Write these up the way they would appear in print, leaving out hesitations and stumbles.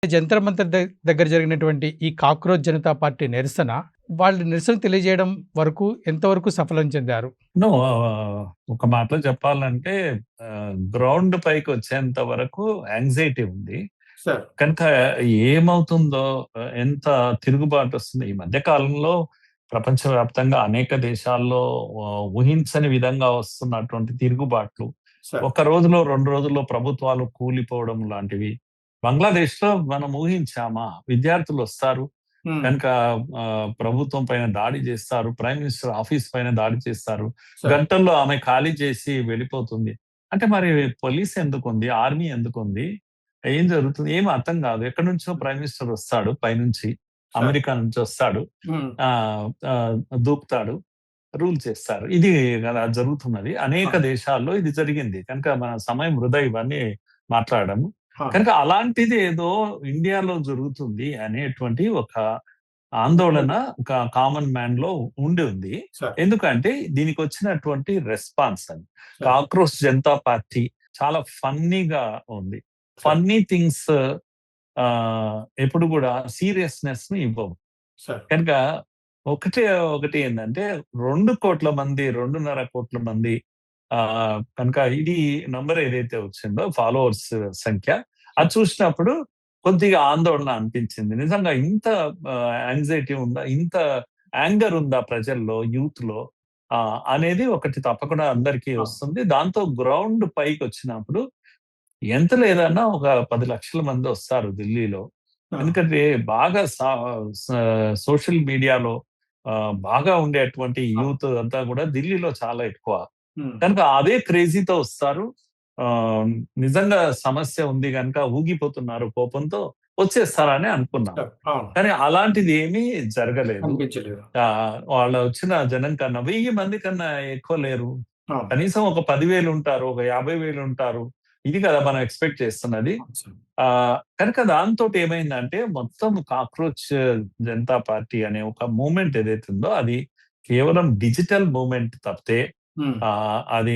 జంతర్ మంతర్ దగ్గర జరిగినటువంటి ఈ కాక్రోచ్ జనతా పార్టీ నిరసన, వాళ్ళు నిరసన తెలియజేయడం వరకు ఎంతవరకు సఫలం చెందారు? నో. ఒక మాటలో చెప్పాలంటే గ్రౌండ్ పైకొచ్చేంత వరకు యాంగ్జైటీ ఉంది. సార్. కనుక ఏమవుతుందో, ఎంత తిరుగుబాటొస్తుంది. ఈ మధ్య కాలంలో ప్రపంచవ్యాప్తంగా అనేక దేశాల్లో ఊహించని విధంగా వస్తున్నటువంటి తిరుగుబాట్లు, సార్. ఒక రోజులో 2 రోజుల్లో ప్రభుత్వాలు కూలిపోవడం లాంటివి. బంగ్లాదేశ్‌లో మనం ఊహించామా? విద్యార్థులొస్తారు, హ్మ్. కనుక ప్రభుత్వం పైన దాడి చేస్తారు, ప్రైమ్ మినిస్టర్ ఆఫీస్ పైన దాడి చేస్తారు. సార్. గంటల్లో ఆమె ఖాళీ చేసి వెళ్ళిపోతుంది. అంటే మరి పోలీస్ ఎందుకుంది? ఆర్మీ ఎందుకుంది? ఏం జరుగుతుంది? ఏమి అర్థం కాదు. ఎక్కడి నుంచో ప్రైమ్ మినిస్టర్ వస్తాడు పైనుంచి, సార్. అమెరికా నుంచి వస్తాడు, హ్మ్. దూకుతాడు, రూల్ చేస్తారు. ఇది కదా జరుగుతున్నది. అనేక ఆ! దేశాల్లో ఇది జరిగింది. కనుక మన సమయం వృధా ఇవన్నీ మాట్లాడము. ఆ! కనుక అలాంటిది ఏదో ఇండియాలో జరుగుతుంది అనేటువంటి ఒక ఆందోళన ఒక కామన్ మ్యాన్ లో ఉండి ఉంది. సార్. ఎందుకంటే దీనికి వచ్చినటువంటి రెస్పాన్స్ అని. సార్. కాక్రోచ్ జనతా పార్టీ చాలా ఫన్నీగా ఉంది. సార్. ఫన్నీ థింగ్స్ ఎప్పుడు కూడా సీరియస్నెస్ ని ఇవ్వవు. సార్. కనుక ఒకటి ఏంటంటే 2,00,00,000 మంది, 2.5 కోట్ల మంది కనుక ఇది నంబర్ ఏదైతే వచ్చిందో ఫాలోవర్స్ సంఖ్య, అది చూసినప్పుడు కొద్దిగా ఆందోళన అనిపించింది. నిజంగా ఇంత యాంగ్జైటీ ఉందా? ఇంత యాంగర్ ఉందా ప్రజల్లో, యూత్‌లో అనేది ఒకటి తప్పకుండా అందరికీ ఆ! వస్తుంది. దాంతో గ్రౌండ్ పైకొచ్చినప్పుడు ఎంత లేదన్నా ఒక 10,00,000 మంది వస్తారు ఢిల్లీలో. ఆ! ఎందుకంటే బాగా సోషల్ మీడియాలో బాగా ఉండేటువంటి ఆ! యూత్ అంతా కూడా ఢిల్లీలో చాలా ఎక్కువ. హ్మ్. కనుక అదే క్రేజీతో వస్తారు. ఆహ్, నిజంగా సమస్య ఉంది గనుక ఊగిపోతున్నారు కోపంతో వచ్చేస్తారని అనుకున్నాం. సార్. అవును. కానీ అలాంటిది ఏమీ జరగలేదు. కనిపించలేదు. వాళ్ళ వచ్చిన జనం కన్నా 1000 మంది కన్నా ఎక్కువ లేరు. అవును. కనీసం ఒక 10,000 ఉంటారు. ఒక 50,000 ఉంటారు. ఇది కదా మనం ఎక్స్‌పెక్ట్ చేస్తున్నది. అవును సార్. కనుక దాంతోటి ఏమైందంటే మొత్తం కాక్రోచ్ జనతా పార్టీ అనే ఒక మూవ్‌మెంట్ ఏదైతే ఉందో అది కేవలం డిజిటల్ మూవ్‌మెంట్ తప్పితే హ్మ్. అది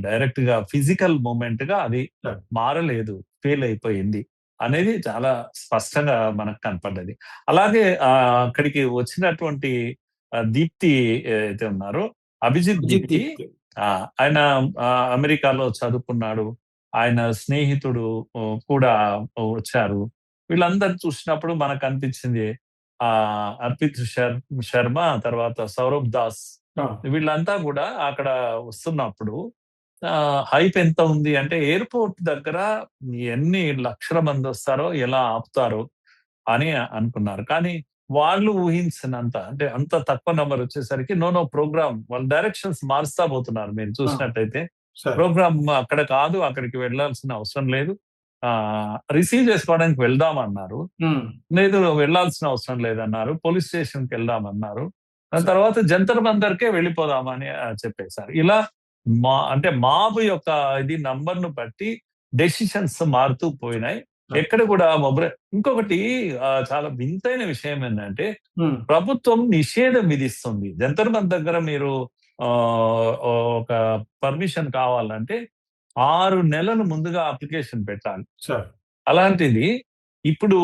డైరెక్ట్‌గా ఫిజికల్ మూవ్‌మెంట్‌గా అది సార్. మారలేదు. ఫెయిల్ అయిపోయింది అనేది చాలా స్పష్టంగా మనకు కనపడ్డది. అలాగే అక్కడికి వచ్చినటువంటి దీప్తి ఏదైతే ఉన్నారో, అభిజిత్ అజిత్ దీప్తి, దీప్తి. ఆయన అమెరికాలో చదువుకున్నాడు. ఆయన స్నేహితుడు కూడా వచ్చారు. వీళ్ళందరూ చూసినప్పుడు మనకనిపించింది, అర్పిత్ శర్మ, తర్వాత సౌరభ్ దాస్, ఆ! వీళ్ళంతా గూడా అక్కడ వస్తున్నప్పుడు హైప్ ఎంత ఉంది అంటే ఎయిర్‌పోర్ట్ దగ్గర ఎన్ని లక్షల మందొస్తారో, ఎలా ఆపుతారో అని అనుకున్నారు. కానీ వాళ్ళు ఊహించనంత, అంటే అంత తక్కువ నంబర్ వచ్చేసరికి నో ప్రోగ్రామ్ వాళ్ళు డైరెక్షన్స్ మారుస్తా పోతున్నారు. మీరు ఆ! చూసినట్టయితే సార్. ప్రోగ్రామ్ అక్కడ కాదు, అక్కడికి వెళ్ళాల్సిన అవసరం లేదు. రిసీవ్ చేసుకోవడానికి వెళ్దామన్నారు. హ్మ్. లేదు వెళ్ళాల్సిన అవసరం లేదన్నారు. పోలీస్ స్టేషన్‌కెళ్దామన్నారు. దాని సార్. తర్వాత జంతర్ మంతర్‌కే వెళ్ళిపోదామని చెప్పేసారు. ఇలా అంటే మాబ్ యొక్క ఇది నంబర్‌ను బట్టి డెసిషన్స్ మారుతూ పోయినాయి. సార్. ఎక్కడ కూడా ఇంకొకటి చాలా వింతైన విషయం ఏందంటే, హ్మ్. ప్రభుత్వం నిషేధం విధిస్తుంది. జంతర్ మంతర్ దగ్గర మీరు ఒక పర్మిషన్ కావాలంటే 6 నెలలు ముందుగా అప్లికేషన్ పెట్టాలి. సార్. అలాంటిది ఇప్పుడు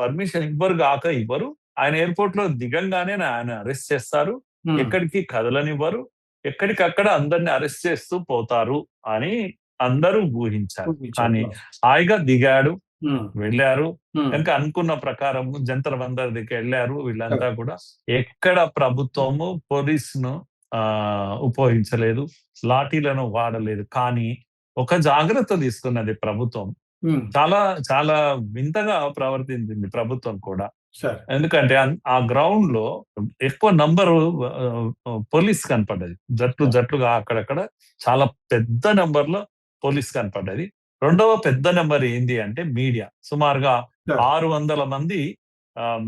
పర్మిషన్ ఇవ్వరు గాక ఇవ్వరు. ఆయన ఎయిర్‌పోర్ట్‌లో దిగంగానే ఆయన అరెస్ట్ చేస్తారు. హ్మ్. ఎక్కడికి కదలనివ్వరు. ఎక్కడికక్కడ అందరిని అరెస్ట్ చేస్తూ పోతారు అని అందరూ ఊహించారు. చూపించారు. కానీ అవును. హాయిగా దిగాడు, హ్మ్. వెళ్లారు. హ్మ్. కనుక అనుకున్న ప్రకారం జంతర్ మంతర్ దగ్గరికెళ్లారు. వీళ్ళంతా సార్. కూడా ఎక్కడ ప్రభుత్వము పోలీసును ఉపయోగించలేదు. లాఠీలను వాడలేదు. కానీ ఒక జాగ్రత్త తీసుకున్నది ప్రభుత్వం. హ్మ్. చాలా చాలా వింతగా ప్రవర్తించింది ప్రభుత్వం కూడా. సార్. ఎందుకంటే ఆ గ్రౌండ్‌లో ఎక్కువ నంబరు పోలీస్ కనపడ్డది. సార్. జట్లుగా అక్కడక్కడ చాలా పెద్ద నంబర్‌లో పోలీస్ కనపడ్డది. రెండవ పెద్ద నంబర్ ఏంది అంటే మీడియా. సుమారుగా సార్. 600 మంది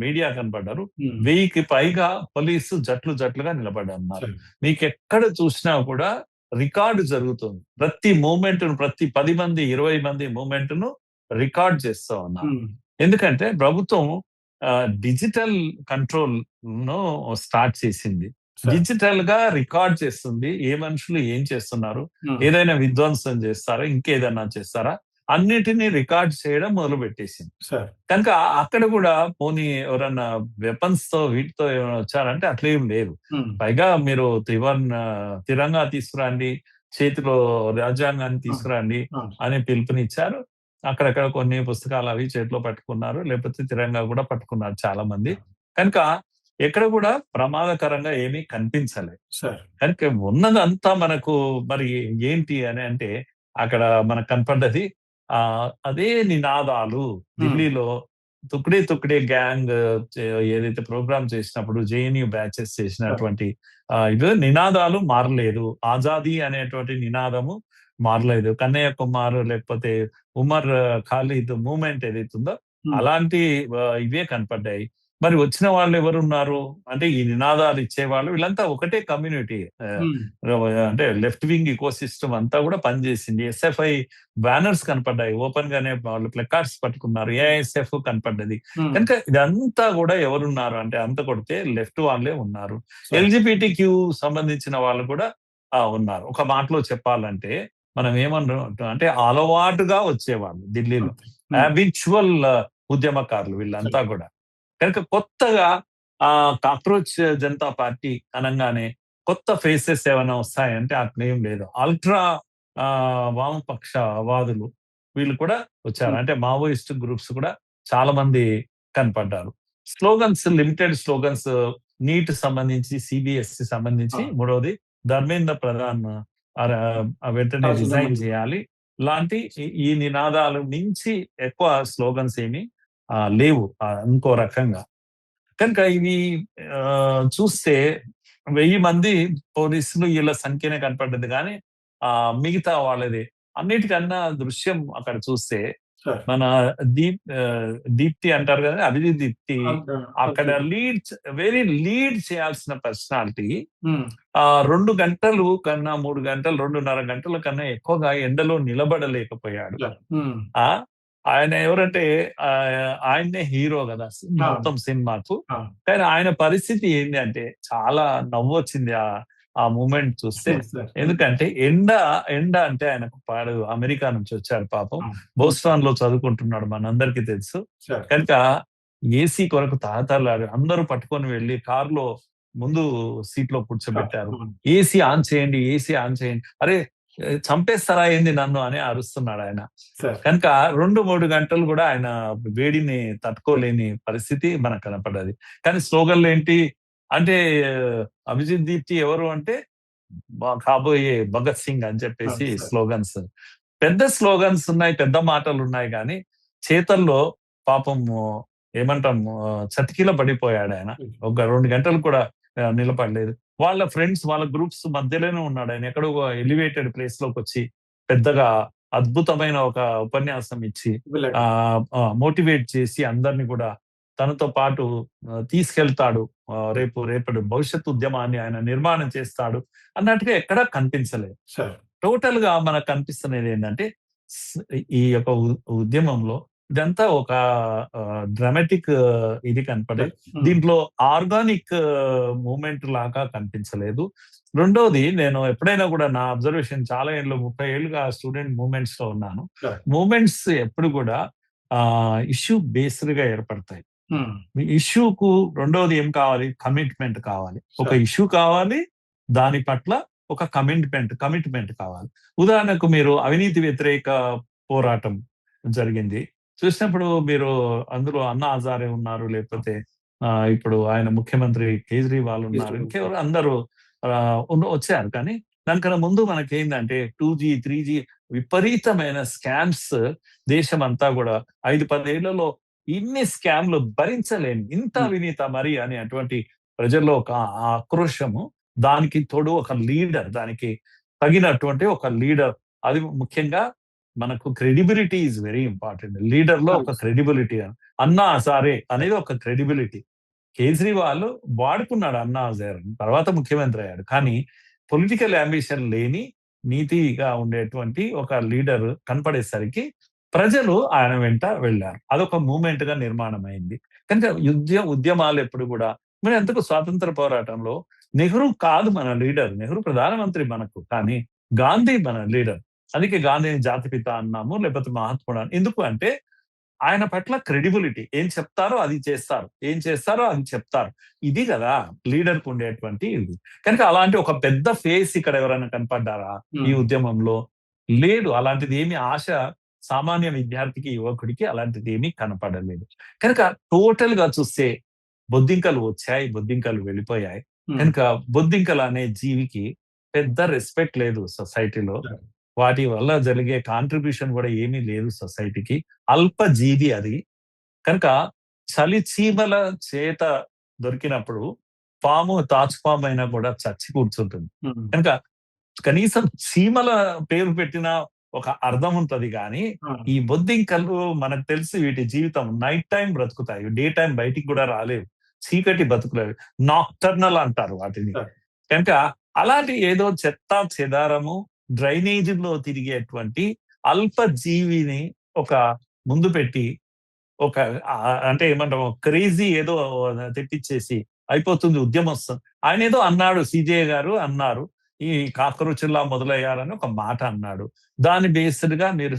మీడియా కనపడ్డారు. హ్మ్. 1000కి పైగా పోలీసు జట్లుగా నిలబడన్నారు. సార్. మీకెక్కడ చూసినా కూడా రికార్డ్ జరుగుతుంది. ప్రతి మూవ్‌మెంట్‌ను, ప్రతి 10 మంది, 20 మంది మూవ్‌మెంట్‌ను రికార్డ్ చేస్తా ఉన్నారు. హ్మ్. ఎందుకంటే ప్రభుత్వం డిజిటల్ కంట్రోల్‌ను స్టార్ట్ చేసింది. సార్. డిజిటల్‌గా రికార్డ్ చేస్తుంది. ఏ మనుషులు ఏం చేస్తున్నారు? హ్మ్. ఏదైనా విధ్వంసం చేస్తారా? ఇంకేదన్నా చేస్తారా? అన్నిటిని రికార్డ్ చేయడం మొదలు పెట్టేసింది. సార్. కనుక అక్కడ కూడా పోనీ ఎవరన్నా వెపన్స్ తో వీటితో ఏమైనా వచ్చారంటే అట్లేం లేదు. పైగా మీరు తిరంగా తీసుకురండి, చేతిలో రాజ్యాంగాన్ని తీసుకురండి అని పిలుపునిచ్చారు. అక్కడక్కడ కొన్ని పుస్తకాలు అవి చేతిలో పట్టుకున్నారు, లేకపోతే తిరంగా కూడా పట్టుకున్నారు చాలా మంది. కనుక ఎక్కడ కూడా ప్రమాదకరంగా ఏమీ కనిపించలేదు. సార్. కనుక ఉన్నదంతా మనకు మరి ఏంటి అని అంటే అక్కడ మనకు కనపడ్డది అదే నినాదాలు. ఢిల్లీలో తుక్డే తుక్డే గ్యాంగ్ ఏదైతే ప్రోగ్రామ్ చేసినప్పుడు జేఎన్యూ బ్యాచెస్ చేసినటువంటి ఇవి నినాదాలు మారలేదు. ఆజాదీ అనేటువంటి నినాదము మారలేదు. కన్నయ్య కుమార్ లేకపోతే ఉమర్ ఖాలిద్ మూవ్మెంట్ ఏదైతుందో అలాంటి ఇవే కనపడ్డాయి. మరి వచ్చిన వాళ్ళు ఎవరున్నారు అంటే ఈ నినాదాలు ఇచ్చేవాళ్ళు వీళ్ళంతా ఒకటే కమ్యూనిటీ. అంటే లెఫ్ట్ వింగ్ ఈకో సిస్టమ్ అంతా కూడా పనిచేసింది. ఎస్ఎఫ్ఐ బ్యానర్స్ కనపడ్డాయి, ఓపెన్ గానే వాళ్ళు ప్లకార్డ్స్ పట్టుకున్నారు, ఏఐఎస్ఎఫ్ కనపడ్డది. కనుక ఇదంతా కూడా ఎవరున్నారు అంటే అంత కొడితే లెఫ్ట్ వాళ్ళే ఉన్నారు. ఎల్జిబిటి క్యూ సంబంధించిన వాళ్ళు కూడా ఉన్నారు. ఒక మాటలో చెప్పాలంటే మనం ఏమన్నా అంటే అలవాటుగా వచ్చేవాళ్ళు ఢిల్లీలో, హ్యాబిచువల్ ఉద్యమకారులు వీళ్ళంతా కూడా. కనుక కొత్తగా కాక్రోచ్ జనతా పార్టీ అనగానే కొత్త ఫేసెస్ ఏమైనా వస్తాయంటే అట్లేం లేదు. అల్ట్రా వామపక్షవాదులు వీళ్ళు కూడా వచ్చారు. అంటే మావోయిస్ట్ గ్రూప్స్ కూడా చాలా మంది కనపడ్డారు. స్లోగన్స్, లిమిటెడ్ స్లోగన్స్, నీట్ సంబంధించి, సిబిఎస్సి సంబంధించి, మూడవది ధర్మేంద్ర ప్రధాన్ వెంటనే రిజైన్ చేయాలి లాంటి ఈ నినాదాలు మించి ఎక్కువ స్లోగన్స్ ఏమి లేవు ఇంకో రకంగా. కనుక ఇవి చూస్తే 1000 మంది పోలీసులు వీళ్ళ సంఖ్యనే కనపడ్డది కానీ మిగతా వాళ్ళది అన్నిటికన్నా దృశ్యం అక్కడ చూస్తే మన దీప్తి అంటారు కదా, అభిజిత్ దీప్తి అక్కడ లీడ్ చేయాల్సిన పర్సనాలిటీ 2 గంటలు కన్నా 3 గంటలు 2.5 గంటల కన్నా ఎక్కువగా ఎండలో నిలబడలేకపోయాడు. ఆయన ఎవరంటే ఆయన్నే హీరో కదా మొత్తం సినిమాకు. కానీ ఆయన పరిస్థితి ఏంటి అంటే చాలా నవ్వొచ్చింది ఆ మూమెంట్ చూస్తే. ఎందుకంటే ఎండ అంటే ఆయనకు పాడు అమెరికా నుంచి వచ్చాడు పాపం, బోస్టాన్ లో చదువుకుంటున్నాడు మనందరికీ తెలుసు. కనుక ఏసీ కొరకు తాతాలాడు. అందరూ పట్టుకొని వెళ్ళి కారులో ముందు సీట్ లో కూర్చోబెట్టారు. ఏసీ ఆన్ చేయండి, ఏసీ ఆన్ చేయండి, అరే చంపేస్తారా ఏంది నన్ను అని అరుస్తున్నాడు ఆయన. కనుక 2-3 గంటలు కూడా ఆయన వేడిని తట్టుకోలేని పరిస్థితి మనకు కనపడ్డది. కానీ స్లోగన్లు ఏంటి అంటే అభిజిత్ దీప్తి ఎవరు అంటే కాబోయే భగత్ సింగ్ అని చెప్పేసి స్లోగన్స్. పెద్ద స్లోగన్స్ ఉన్నాయి, పెద్ద మాటలు ఉన్నాయి, కానీ చేతల్లో పాపం ఏమంటాం చతికిల పడిపోయాడు ఆయన. ఒక 2 గంటలు కూడా నిలబడలేదు. వాళ్ళ ఫ్రెండ్స్, వాళ్ళ గ్రూప్స్ మధ్యలోనే ఉన్నాడు ఆయన. ఎక్కడో ఎలివేటెడ్ ప్లేస్ లోకి వచ్చి పెద్దగా అద్భుతమైన ఒక ఉపన్యాసం ఇచ్చి మోటివేట్ చేసి అందరినీ కూడా తనతో పాటు తీసుకెళ్తాడు. రేపటి భవిష్యత్ ఉద్యమాన్ని ఆయన నిర్మాణం చేస్తాడు అన్నట్టుగా ఎక్కడా కనిపించలేదు. టోటల్ గా మనకు కనిపిస్తున్నది ఏంటంటే ఈ యొక్క ఉద్యమంలో ఇదంతా ఒక డ్రామాటిక్ ఇది కనపడే, దీంట్లో ఆర్గానిక్ మూమెంట్ లాగా కనిపించలేదు. రెండోది, నేను ఎప్పుడైనా కూడా నా అబ్జర్వేషన్ చాలా ఏళ్ళు 30 ఏళ్ళుగా స్టూడెంట్ మూవ్మెంట్స్ లో ఉన్నాను. మూవ్మెంట్స్ ఎప్పుడు కూడా ఇష్యూ బేస్డ్ గా ఏర్పడతాయి. ఇష్యూకు రెండోది ఏం కావాలి? కమిట్మెంట్ కావాలి. ఒక ఇష్యూ కావాలి, దాని పట్ల ఒక కమిట్మెంట్ కావాలి. ఉదాహరణకు మీరు అవినీతి వ్యతిరేక పోరాటం జరిగింది చూసినప్పుడు మీరు అందులో అన్నా హజారే ఉన్నారు, లేకపోతే ఇప్పుడు ఆయన ముఖ్యమంత్రి కేజ్రీవాల్ ఉన్నారు, ఇంకెవరు అందరూ వచ్చారు. కానీ దానికన్నా ముందు మనకేందంటే 2G 3G విపరీతమైన స్కామ్స్ దేశం అంతా కూడా 5-10 ఏళ్లలో ఇన్ని స్కామ్లు భరించలేని ఇంత అవినీత మరి అని అటువంటి ప్రజల్లో ఒక ఆక్రోశము. దానికి తోడు ఒక లీడర్, దానికి తగినటువంటి ఒక లీడర్. అది ముఖ్యంగా మనకు credibility is very important. Leader లో ఒక క్రెడిబిలిటీ. అన్నా హజారే అనేది ఒక క్రెడిబిలిటీ. కేజ్రీవాల్ వాడుకున్నాడు అన్నా హజారే, తర్వాత ముఖ్యమంత్రి అయ్యాడు. కానీ పొలిటికల్ అంబిషన్ లేని నీతిగా ఉండేటువంటి ఒక లీడర్ కనపడేసరికి ప్రజలు ఆయన వెంట వెళ్ళారు. అదొక మూమెంట్ గా నిర్మాణం అయింది. కనుక ఉద్యమాలు ఎప్పుడు కూడా మరి ఎంతకు స్వాతంత్ర పోరాటంలో నెహ్రూ కాదు మన లీడర్, నెహ్రూ ప్రధానమంత్రి మనకు, కానీ గాంధీ మన లీడర్. అందుకే గాంధీని జాతిపిత అన్నాము, లేకపోతే మహాత్ముడు అని. ఎందుకు అంటే ఆయన పట్ల క్రెడిబిలిటీ. ఏం చెప్తారో అది చేస్తారు. ఏం చేస్తారో అది చెప్తారు. ఇది కదా లీడర్‌కి ఉండేటువంటి ఇది. కనుక అలాంటి ఒక పెద్ద ఫేస్ ఇక్కడ ఎవరైనా కనపడ్డారా ఈ ఉద్యమంలో? లేదు. అలాంటిది ఏమి ఆశ సామాన్య విద్యార్థికి, యువకుడికి అలాంటిది ఏమీ కనపడలేదు. కనుక టోటల్‌గా చూస్తే బొద్దింకలు వచ్చాయి, బొద్దింకలు వెళ్ళిపోయాయి. కనుక బొద్దింకలు అనే జీవికి పెద్ద రెస్పెక్ట్ లేదు సొసైటీలో. వాటి వల్ల జరిగే కాంట్రిబ్యూషన్ కూడా ఏమీ లేదు సొసైటీకి. అల్పజీవి అది. కనుక చలి చీమల చేత దొరికినప్పుడు పాము తాచుపాము అయినా కూడా చచ్చి కూర్చుంటుంది. కనుక కనీసం చీమల పేరు పెట్టిన ఒక అర్థం ఉంటది గాని, ఈ బొద్దింకలు మనకు తెలిసి వీటి జీవితం నైట్ టైం బ్రతుకుతాయి. డే టైం బయటికి కూడా రాలేవు. చీకటి బతుకులేవు. నాక్టర్నల్ అంటారు వాటిని. కనుక అలాంటి ఏదో చెత్త చెదారము డ్రైనేజీలో తిరిగేటువంటి అల్ప జీవిని ఒక ముందు పెట్టి ఒక అంటే ఏమంటాము క్రేజీ ఏదో తెప్పించేసి అయిపోతుంది ఉద్యమం వస్తుంది. ఆయన ఏదో అన్నాడు, సిజే గారు అన్నారు, ఈ కాక్రోచ్లా మొదలయ్యారని ఒక మాట అన్నాడు. దాని బేస్డ్ గా మీరు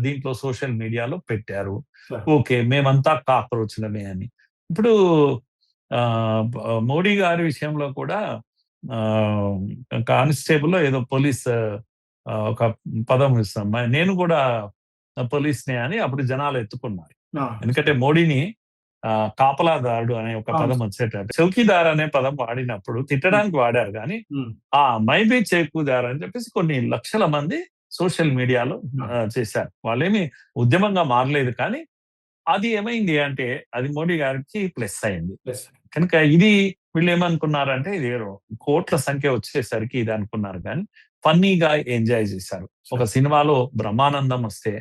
దీంట్లో సోషల్ మీడియాలో పెట్టారు. ఓకే, మేమంతా కాక్రోచ్లమే అని. ఇప్పుడు మోడీ గారి విషయంలో కూడా కానిస్టేబుల్ ఏదో పోలీస్ ఒక పదం ఇస్తాం, నేను కూడా పోలీస్నే అని అప్పుడు జనాలు ఎత్తుకున్నారు. ఎందుకంటే మోడీని కాపలాదారుడు అనే ఒక పదం వచ్చేటట్టు, చౌకీదార్ అనే పదం వాడినప్పుడు తిట్టడానికి వాడారు కానీ మైబీ చౌకీదార్ అని చెప్పేసి కొన్ని లక్షల మంది సోషల్ మీడియాలో చేశారు. వాళ్ళేమి ఉద్యమంగా మారలేదు కానీ అది ఏమైంది అంటే అది మోడీ గారికి ప్లస్ అయింది. కనుక ఇది వీళ్ళు ఏమనుకున్నారంటే ఇది కోట్ల సంఖ్య వచ్చేసరికి ఇది అనుకున్నారు కానీ ఫన్నీగా ఎంజాయ్ చేశారు. ఒక సినిమాలో బ్రహ్మానందం వస్తే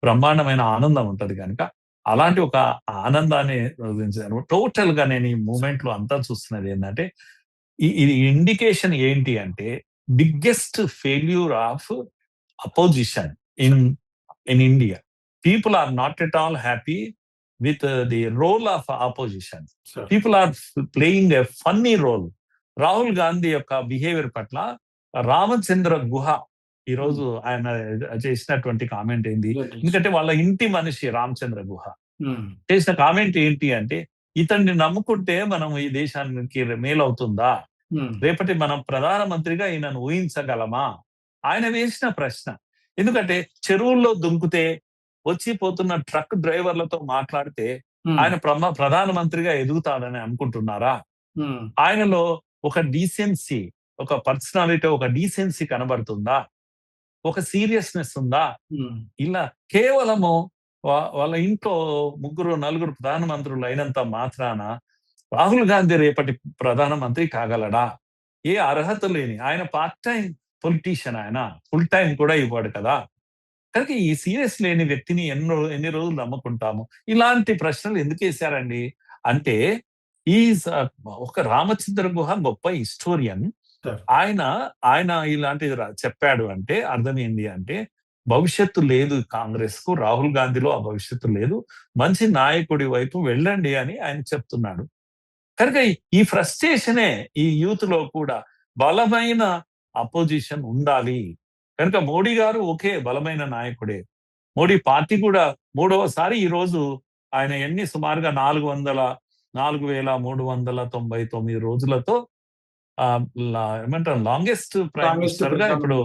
బ్రహ్మాండమైన ఆనందం ఉంటది కనుక అలాంటి ఒక ఆనందాన్ని టోటల్ గా నేను ఈ మూమెంట్ లో అంతా చూస్తున్నది ఏంటంటే ఇది ఇండికేషన్ ఏంటి అంటే biggest failure of opposition in India. People are not at all happy with the role of opposition. Sure. People are playing a funny role. Rahul Gandhi యొక్క బిహేవియర్ పట్ల రామచంద్ర గుహ ఈ రోజు ఆయన చేసినటువంటి కామెంట్ ఏంది, ఎందుకంటే వాళ్ళ ఇంటి మనిషి రామచంద్ర గుహ చేసిన కామెంట్ ఏంటి అంటే ఇతన్ని నమ్ముకుంటే మనం ఈ దేశానికి మేలవుతుందా, రేపటి మనం ప్రధానమంత్రిగా ఈయనను ఊహించగలమా ఆయన వేసిన ప్రశ్న. ఎందుకంటే చెరువుల్లో దుంకుతే వచ్చిపోతున్న ట్రక్ డ్రైవర్లతో మాట్లాడితే ఆయన ప్రధానమంత్రిగా ఎదుగుతాడని అనుకుంటున్నారా? ఆయనలో ఒక డీసెన్సీ, ఒక పర్సనాలిటీ, ఒక డీసెన్సీ కనబడుతుందా? ఒక సీరియస్నెస్ ఉందా? ఇలా కేవలము వాళ్ళ ఇంట్లో ముగ్గురు నలుగురు ప్రధానమంత్రులు అయినంత మాత్రాన రాహుల్ గాంధీ రేపటి ప్రధానమంత్రి కాగలడా? ఏ అర్హత లేని ఆయన పార్ట్ టైం పొలిటీషియన్, ఆయన ఫుల్ టైం కూడా ఇవ్వడు కదా. కనుక ఈ సీరియస్ లేని వ్యక్తిని ఎన్ని రోజులు నమ్ముకుంటాము? ఇలాంటి ప్రశ్నలు ఎందుకు వేశారండి అంటే ఈ ఒక రామచంద్ర గుహ గొప్ప హిస్టోరియన్. ఆయన ఇలాంటిది చెప్పాడు అంటే అర్థం ఏంటి అంటే భవిష్యత్తు లేదు కాంగ్రెస్ కు, రాహుల్ గాంధీలో ఆ భవిష్యత్తు లేదు, మంచి నాయకుడి వైపు వెళ్ళండి అని ఆయన చెప్తున్నాడు. కనుక ఈ ఫ్రస్ట్రేషనే ఈ యూత్ లో కూడా బలమైన అపోజిషన్ ఉండాలి. కనుక మోడీ గారు ఒకే బలమైన నాయకుడే. మోడీ పార్టీ కూడా 3వసారి ఈ రోజు ఆయన సుమారుగా 4,399 రోజులతో ఏమంటారు లాంగెస్ట్ ప్రైమ్ మినిస్టర్ గా ఇప్పుడు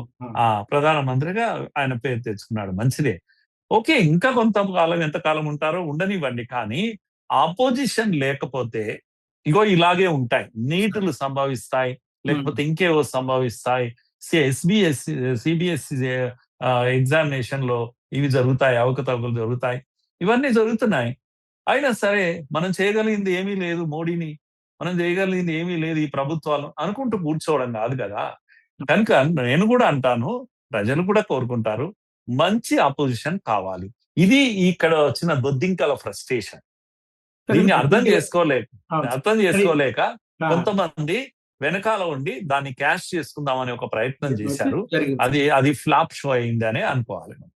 ప్రధానమంత్రిగా ఆయన పేరు తెచ్చుకున్నాడు. మంచిదే, ఓకే. ఇంకా కొంతకాలం ఎంతకాలం ఉంటారో ఉండనివ్వండి. కానీ ఆపోజిషన్ లేకపోతే ఇగో ఇలాగే ఉంటాయి, నీతులు సంభవిస్తాయి, లేకపోతే ఇంకేవో సంభవిస్తాయి. సిబిఎస్ఈ ఎగ్జామినేషన్ లో ఇవి జరుగుతాయి, అవకతవకలు జరుగుతాయి, ఇవన్నీ జరుగుతున్నాయి. అయినా సరే మనం చేయగలిగింది ఏమీ లేదు, మోడీని మనం చేయగలిగింది ఏమీ లేదు ఈ ప్రభుత్వాలు అనుకుంటూ కూర్చోవడం కాదు కదా. కనుక నేను కూడా అంటాను, ప్రజలు కూడా కోరుకుంటారు, మంచి అపోజిషన్ కావాలి. ఇది ఇక్కడ వచ్చిన బొద్దింకల ఫ్రస్ట్రేషన్. దీన్ని అర్థం చేసుకోలేక కొంతమంది వెనకాల ఉండి దాన్ని క్యాష్ చేసుకుందామని ఒక ప్రయత్నం చేశారు. అది ఫ్లాప్ షో అయిందని అనుకోవాలి.